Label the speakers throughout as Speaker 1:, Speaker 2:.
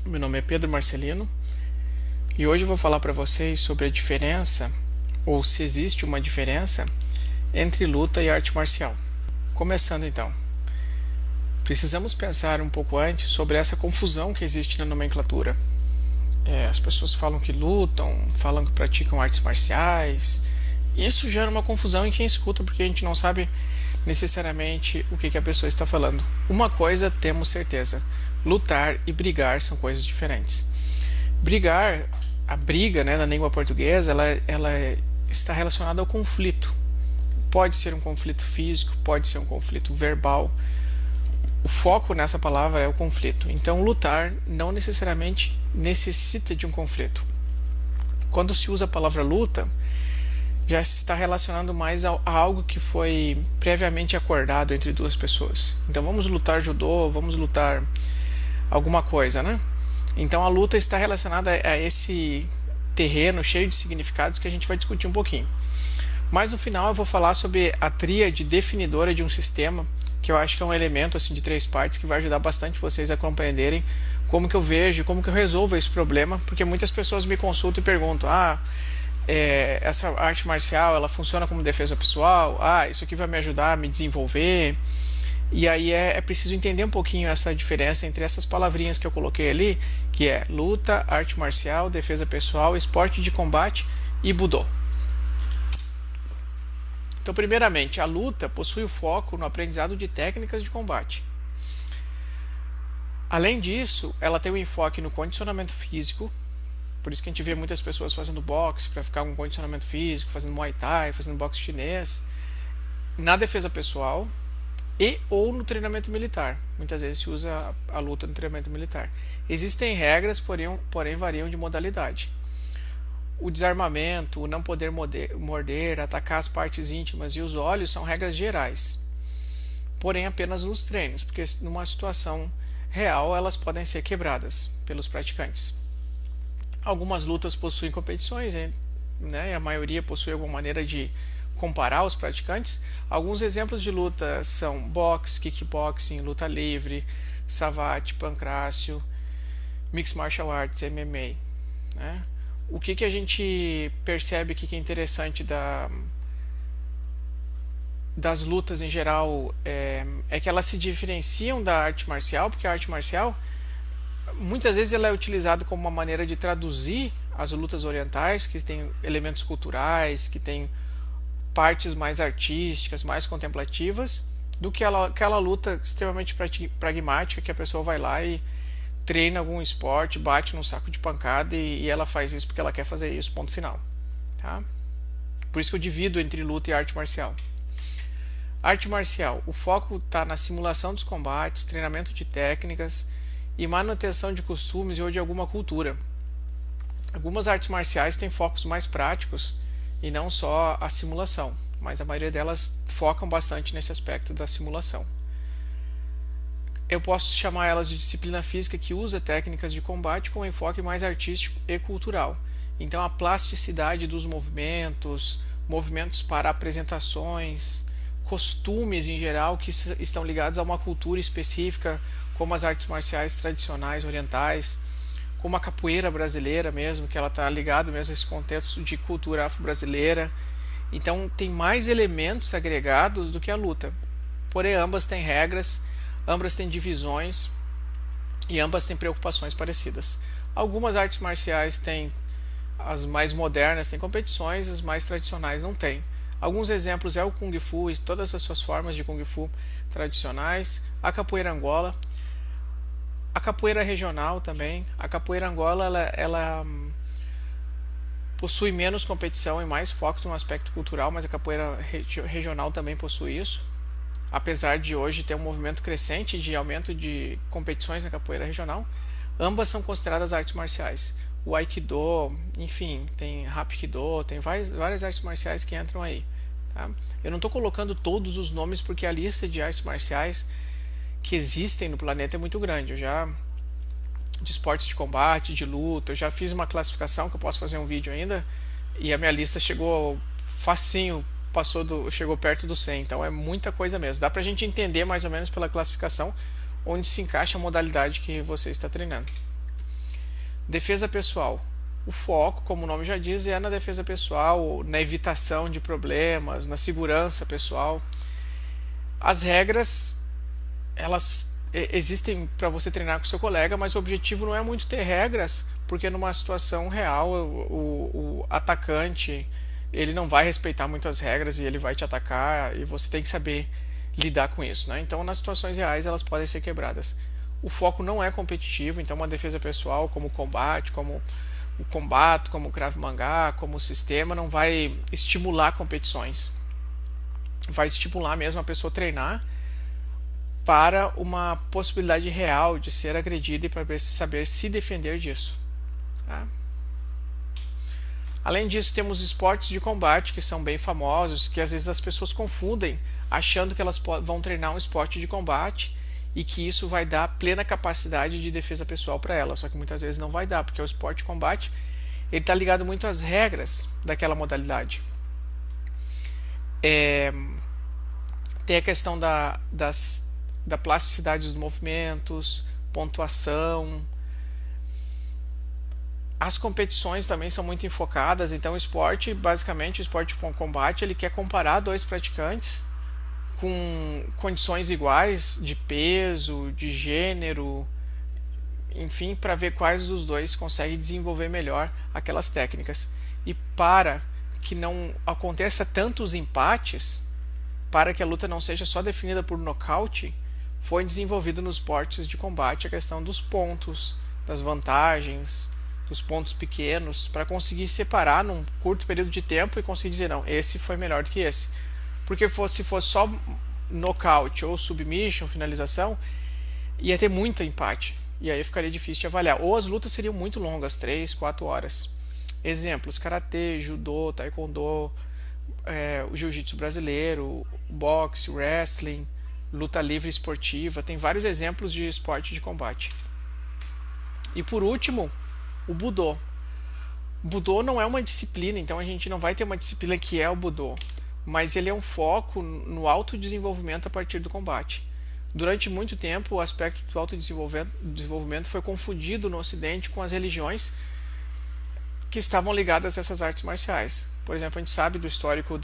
Speaker 1: Meu nome é Pedro Marcelino e hoje eu vou falar para vocês sobre a diferença, ou se existe uma diferença, entre luta e arte marcial. Começando então, precisamos pensar um pouco antes sobre essa confusão que existe na nomenclatura. As pessoas falam que lutam, falam que praticam artes marciais. Isso gera uma confusão em quem escuta, porque a gente não sabe necessariamente o que a pessoa está falando. Uma coisa temos certeza: lutar e brigar são coisas diferentes. Brigar, a briga, né, na língua portuguesa, ela está relacionada ao conflito. Pode ser um conflito físico, pode ser um conflito verbal. O foco nessa palavra é o conflito. Então, lutar não necessariamente necessita de um conflito. Quando se usa a palavra luta, já se está relacionando mais a algo que foi previamente acordado entre duas pessoas. Então, vamos lutar judô, vamos lutar alguma coisa, né? Então, a luta está relacionada a esse terreno cheio de significados que a gente vai discutir um pouquinho. Mas no final eu vou falar sobre a tríade definidora de um sistema, que eu acho que é um elemento assim de 3 partes que vai ajudar bastante vocês a compreenderem como que eu vejo, como que eu resolvo esse problema, porque muitas pessoas me consultam e perguntam: essa arte marcial, ela funciona como defesa pessoal? Isso aqui vai me ajudar a me desenvolver? E aí é preciso entender um pouquinho essa diferença entre essas palavrinhas que eu coloquei ali, que é luta, arte marcial, defesa pessoal, esporte de combate e Budô. Então, primeiramente, a luta possui o foco no aprendizado de técnicas de combate. Além disso, ela tem um enfoque no condicionamento físico. Por isso que a gente vê muitas pessoas fazendo boxe para ficar com condicionamento físico, fazendo muay thai, fazendo boxe chinês, na defesa pessoal e ou no treinamento militar. Muitas vezes se usa a luta no treinamento militar. Existem regras, porém variam de modalidade. O desarmamento, o não poder morder, atacar as partes íntimas e os olhos são regras gerais, porém apenas nos treinos, porque numa situação real elas podem ser quebradas pelos praticantes. Algumas lutas possuem competições, né? A maioria possui alguma maneira de comparar os praticantes. Alguns exemplos de luta são boxe, kickboxing, luta livre, savate, pancrácio, mixed martial arts, MMA, né? O que a gente percebe aqui que é interessante das lutas em geral é que elas se diferenciam da arte marcial, porque a arte marcial muitas vezes ela é utilizada como uma maneira de traduzir as lutas orientais, que tem elementos culturais, que tem partes mais artísticas, mais contemplativas, do que aquela luta extremamente pragmática que a pessoa vai lá e treina algum esporte, bate num saco de pancada e ela faz isso porque ela quer fazer isso, ponto final. Tá? Por isso que eu divido entre luta e arte marcial. Arte marcial, o foco está na simulação dos combates, treinamento de técnicas e manutenção de costumes ou de alguma cultura. Algumas artes marciais têm focos mais práticos e não só a simulação, mas a maioria delas focam bastante nesse aspecto da simulação. Eu posso chamar elas de disciplina física que usa técnicas de combate com enfoque mais artístico e cultural. Então a plasticidade dos movimentos, movimentos para apresentações, costumes em geral que estão ligados a uma cultura específica, como as artes marciais tradicionais orientais, como a capoeira brasileira mesmo, que ela está ligada mesmo a esse contexto de cultura afro-brasileira. Então tem mais elementos agregados do que a luta. Porém ambas têm regras, ambas têm divisões e ambas têm preocupações parecidas. Algumas artes marciais têm, as mais modernas têm competições, as mais tradicionais não têm. Alguns exemplos é o Kung Fu e todas as suas formas de Kung Fu tradicionais, a capoeira Angola, a capoeira regional também. A capoeira Angola ela possui menos competição e mais foco no aspecto cultural, mas a capoeira regional também possui isso. Apesar de hoje ter um movimento crescente de aumento de competições na capoeira regional, ambas são consideradas artes marciais. O Aikido, enfim, tem Hapkido, tem várias artes marciais que entram aí. Tá? Eu não estou colocando todos os nomes porque a lista de artes marciais que existem no planeta é muito grande. De esportes de combate, de luta, eu já fiz uma classificação que eu posso fazer um vídeo ainda, e a minha lista chegou facinho, chegou perto do 100, então é muita coisa mesmo. Dá pra gente entender mais ou menos pela classificação onde se encaixa a modalidade que você está treinando. Defesa pessoal. O foco, como o nome já diz, é na defesa pessoal, na evitação de problemas, na segurança pessoal. As regras, elas existem para você treinar com seu colega, mas o objetivo não é muito ter regras, porque numa situação real o atacante ele não vai respeitar muitas regras e ele vai te atacar e você tem que saber lidar com isso, né? Então, nas situações reais, elas podem ser quebradas. O foco não é competitivo, então uma defesa pessoal, como o combate, como o combate, como o Krav Maga, como o sistema, não vai estimular competições. Vai estimular mesmo a pessoa a treinar para uma possibilidade real de ser agredida e para saber se defender disso. Tá? Além disso, temos esportes de combate que são bem famosos, que às vezes as pessoas confundem, achando que elas vão treinar um esporte de combate e que isso vai dar plena capacidade de defesa pessoal para ela. Só que muitas vezes não vai dar, porque o esporte de combate ele está ligado muito às regras daquela modalidade. Tem a questão da plasticidade dos movimentos, pontuação. As competições também são muito enfocadas, então o esporte, basicamente, o esporte de combate, ele quer comparar dois praticantes com condições iguais de peso, de gênero, enfim, para ver quais dos dois conseguem desenvolver melhor aquelas técnicas. E para que não aconteça tantos empates, para que a luta não seja só definida por nocaute, foi desenvolvido nos esportes de combate a questão dos pontos, das vantagens, dos pontos pequenos, para conseguir separar num curto período de tempo e conseguir dizer, não, esse foi melhor do que esse. Porque se fosse só nocaute ou submission, finalização, ia ter muito empate. E aí ficaria difícil de avaliar. Ou as lutas seriam muito longas, 3, 4 horas. Exemplos, karatê, judô, taekwondo, o jiu-jitsu brasileiro, boxe, wrestling, luta livre esportiva. Tem vários exemplos de esporte de combate. E por último, o Budô. Budô não é uma disciplina, então a gente não vai ter uma disciplina que é o Budô, mas ele é um foco no autodesenvolvimento a partir do combate. Durante muito tempo, o aspecto do autodesenvolvimento foi confundido no Ocidente com as religiões que estavam ligadas a essas artes marciais. Por exemplo, a gente sabe do histórico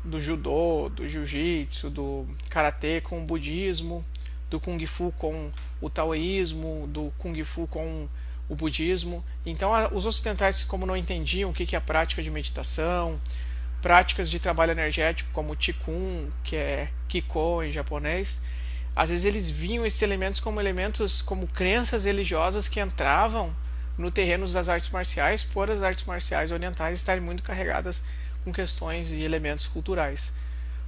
Speaker 1: do judô, do jiu-jitsu, do karatê com o budismo, do kung fu com o taoísmo, do kung fu com o budismo. Então, os ocidentais, como não entendiam o que é a prática de meditação, práticas de trabalho energético como Qigong, que é Kiko em japonês, às vezes eles viam esses elementos como crenças religiosas que entravam no terreno das artes marciais, por as artes marciais orientais estarem muito carregadas com questões e elementos culturais.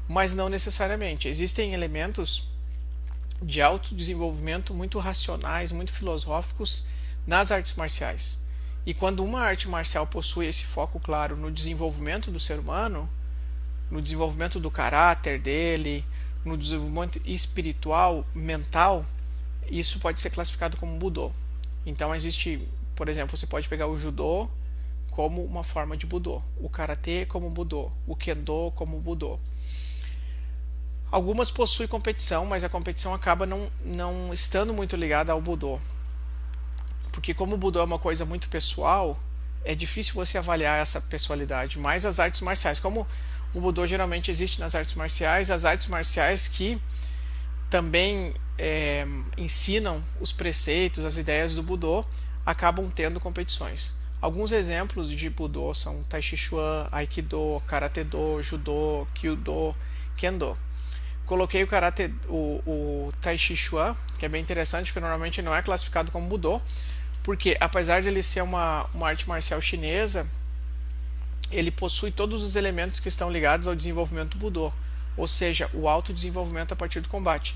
Speaker 1: Mas não necessariamente. Existem elementos de autodesenvolvimento muito racionais, muito filosóficos nas artes marciais. E quando uma arte marcial possui esse foco claro no desenvolvimento do ser humano, no desenvolvimento do caráter dele, no desenvolvimento espiritual, mental, isso pode ser classificado como Budô. Então existe, por exemplo, você pode pegar o judô como uma forma de Budô, o karatê como Budô, o kendo como Budô. Algumas possuem competição, mas a competição acaba não estando muito ligada ao Budô. Porque como o Budô é uma coisa muito pessoal, é difícil você avaliar essa pessoalidade. Mas as artes marciais, como o Budô geralmente existe nas artes marciais, as artes marciais que também ensinam os preceitos, as ideias do Budô, acabam tendo competições. Alguns exemplos de Budô são Tai Chi Chuan, Aikido, Karate Do, Judô, Kyudo, Kendo. Coloquei o Tai Chi Chuan, que é bem interessante, porque normalmente não é classificado como Budô, porque apesar de ele ser uma arte marcial chinesa, ele possui todos os elementos que estão ligados ao desenvolvimento do Budô, ou seja, o autodesenvolvimento a partir do combate.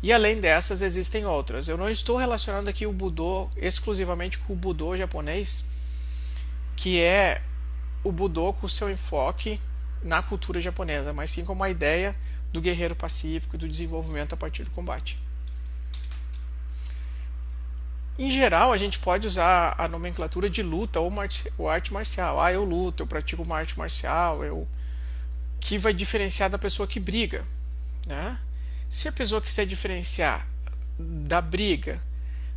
Speaker 1: E além dessas, existem outras. Eu não estou relacionando aqui o Budô exclusivamente com o Budô japonês, que é o Budô com o seu enfoque na cultura japonesa, mas sim como a ideia do guerreiro pacífico e do desenvolvimento a partir do combate. Em geral, a gente pode usar a nomenclatura de luta ou arte marcial. Eu luto, eu pratico uma arte marcial, que vai diferenciar da pessoa que briga, né? Se a pessoa quiser diferenciar da briga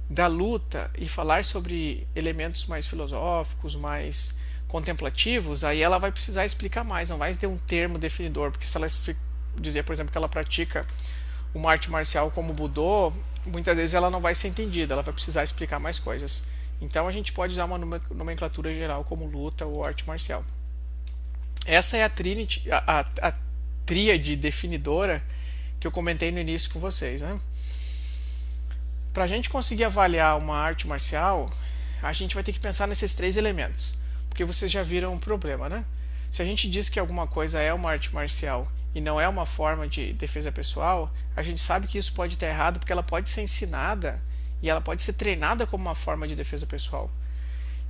Speaker 1: da luta e falar sobre elementos mais filosóficos, mais contemplativos, aí ela vai precisar explicar mais, não vai ter um termo definidor, porque se ela dizer, por exemplo, que ela pratica uma arte marcial como Budô, muitas vezes ela não vai ser entendida, ela vai precisar explicar mais coisas. Então a gente pode usar uma nomenclatura geral como luta ou arte marcial. Essa é a tríade definidora que eu comentei no início com vocês, né? Para a gente conseguir avaliar uma arte marcial, a gente vai ter que pensar nesses três elementos, porque vocês já viram um problema, né? Se a gente diz que alguma coisa é uma arte marcial e não é uma forma de defesa pessoal, a gente sabe que isso pode estar errado, porque ela pode ser ensinada e ela pode ser treinada como uma forma de defesa pessoal.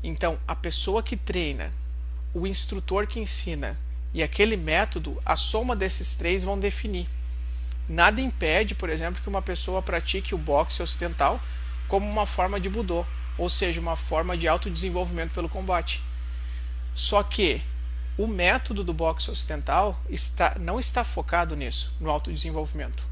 Speaker 1: Então, a pessoa que treina, o instrutor que ensina e aquele método, a soma desses três vão definir. Nada impede, por exemplo, que uma pessoa pratique o boxe ocidental como uma forma de Budô, ou seja, uma forma de autodesenvolvimento pelo combate. Só que o método do boxe ocidental não está focado nisso, no autodesenvolvimento.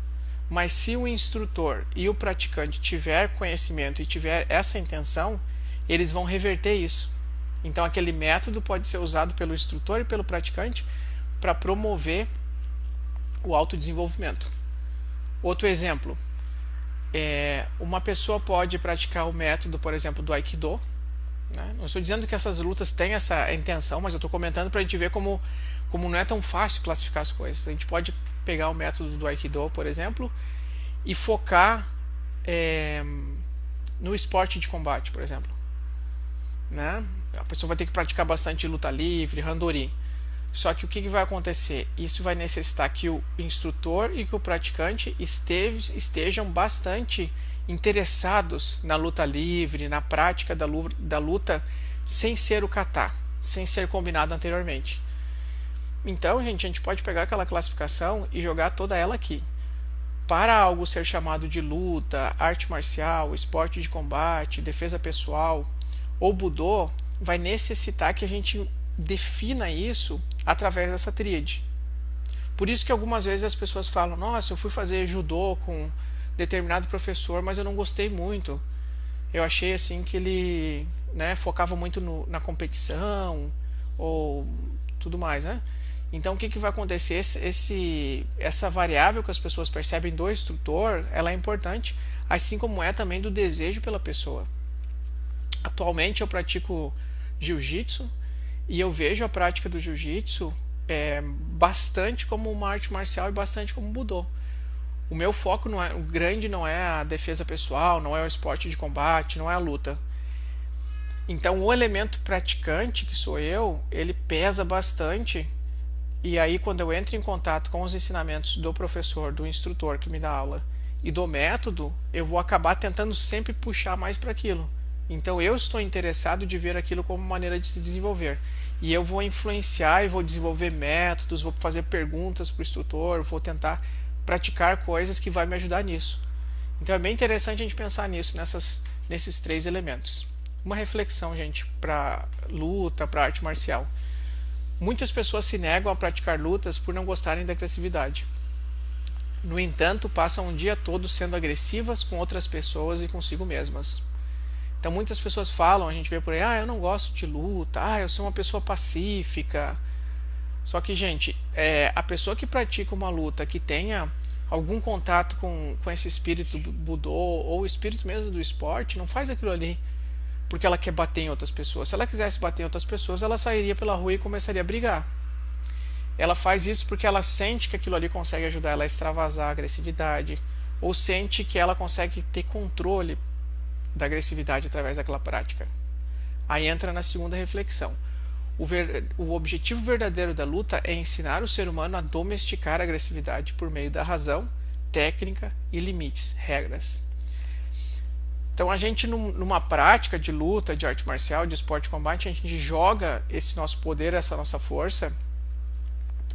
Speaker 1: Mas se o instrutor e o praticante tiver conhecimento e tiver essa intenção, eles vão reverter isso. Então aquele método pode ser usado pelo instrutor e pelo praticante para promover o autodesenvolvimento. Outro exemplo, uma pessoa pode praticar o método, por exemplo, do Aikido, né? Não estou dizendo que essas lutas têm essa intenção, mas eu estou comentando para a gente ver como não é tão fácil classificar as coisas. A gente pode pegar o método do Aikido, por exemplo, e focar no esporte de combate, por exemplo, né? A pessoa vai ter que praticar bastante luta livre, randori. Só que o que vai acontecer? Isso vai necessitar que o instrutor e que o praticante estejam bastante interessados na luta livre, na prática da luta, sem ser o kata, sem ser combinado anteriormente. Então, gente, a gente pode pegar aquela classificação e jogar toda ela aqui. Para algo ser chamado de luta, arte marcial, esporte de combate, defesa pessoal ou Budô, vai necessitar que a gente defina isso através dessa tríade. Por isso que algumas vezes as pessoas falam: nossa, eu fui fazer judô com determinado professor, mas eu não gostei muito. Eu achei assim que ele, né, focava muito na competição ou tudo mais, né? Então o que vai acontecer? Essa variável que as pessoas percebem do instrutor, ela é importante, assim como é também do desejo pela pessoa. Atualmente eu pratico jiu-jitsu e eu vejo a prática do jiu-jitsu bastante como uma arte marcial e bastante como Budô. O meu foco grande não é a defesa pessoal, não é o esporte de combate, não é a luta. Então o elemento praticante, que sou eu, ele pesa bastante. E aí quando eu entro em contato com os ensinamentos do professor, do instrutor que me dá aula e do método, eu vou acabar tentando sempre puxar mais para aquilo. Então eu estou interessado de ver aquilo como maneira de se desenvolver. E eu vou influenciar e vou desenvolver métodos, vou fazer perguntas para o instrutor, vou tentar praticar coisas que vai me ajudar nisso. Então é bem interessante a gente pensar nisso, nesses três elementos. Uma reflexão, gente, para luta, para arte marcial. Muitas pessoas se negam a praticar lutas por não gostarem da agressividade. No entanto, passam um dia todo sendo agressivas com outras pessoas e consigo mesmas. Então muitas pessoas falam, a gente vê por aí: eu não gosto de luta, eu sou uma pessoa pacífica. Só que, gente, a pessoa que pratica uma luta, que tenha algum contato com esse espírito Budô ou o espírito mesmo do esporte, não faz aquilo ali porque ela quer bater em outras pessoas. Se ela quisesse bater em outras pessoas, ela sairia pela rua e começaria a brigar. Ela faz isso porque ela sente que aquilo ali consegue ajudar ela a extravasar a agressividade, ou sente que ela consegue ter controle da agressividade através daquela prática. Aí entra na segunda reflexão. O objetivo verdadeiro da luta é ensinar o ser humano a domesticar a agressividade por meio da razão, técnica e limites, regras. Então a gente, numa prática de luta, de arte marcial, de esporte de combate, a gente joga esse nosso poder, essa nossa força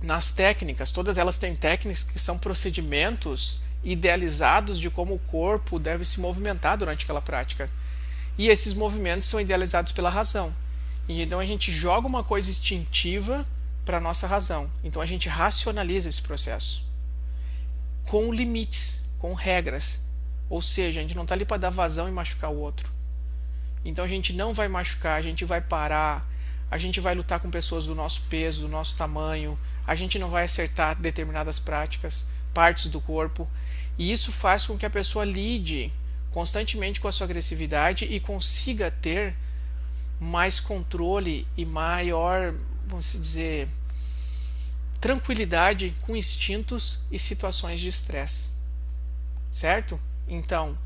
Speaker 1: nas técnicas. Todas elas têm técnicas que são procedimentos idealizados de como o corpo deve se movimentar durante aquela prática. E esses movimentos são idealizados pela razão. E então a gente joga uma coisa instintiva para a nossa razão. Então a gente racionaliza esse processo com limites, com regras. Ou seja, a gente não está ali para dar vazão e machucar o outro. Então a gente não vai machucar, a gente vai parar, a gente vai lutar com pessoas do nosso peso, do nosso tamanho, a gente não vai acertar determinadas práticas, partes do corpo, e isso faz com que a pessoa lide constantemente com a sua agressividade e consiga ter mais controle e maior, vamos dizer, tranquilidade com instintos e situações de estresse. Certo? Então,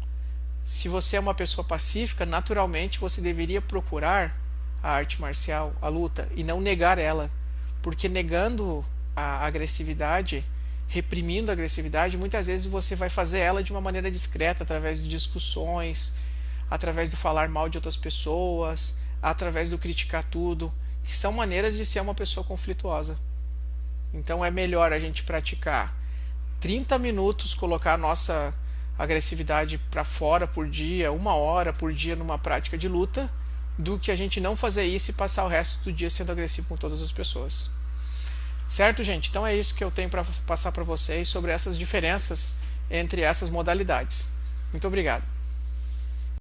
Speaker 1: se você é uma pessoa pacífica, naturalmente você deveria procurar a arte marcial, a luta, e não negar ela, porque negando a agressividade, reprimindo a agressividade, muitas vezes você vai fazer ela de uma maneira discreta, através de discussões, através do falar mal de outras pessoas, através do criticar tudo, que são maneiras de ser uma pessoa conflituosa. Então é melhor a gente praticar 30 minutos, colocar a nossa agressividade para fora por dia, 1 hora por dia numa prática de luta, do que a gente não fazer isso e passar o resto do dia sendo agressivo com todas as pessoas. Certo, gente? Então é isso que eu tenho para passar para vocês sobre essas diferenças entre essas modalidades. Muito obrigado.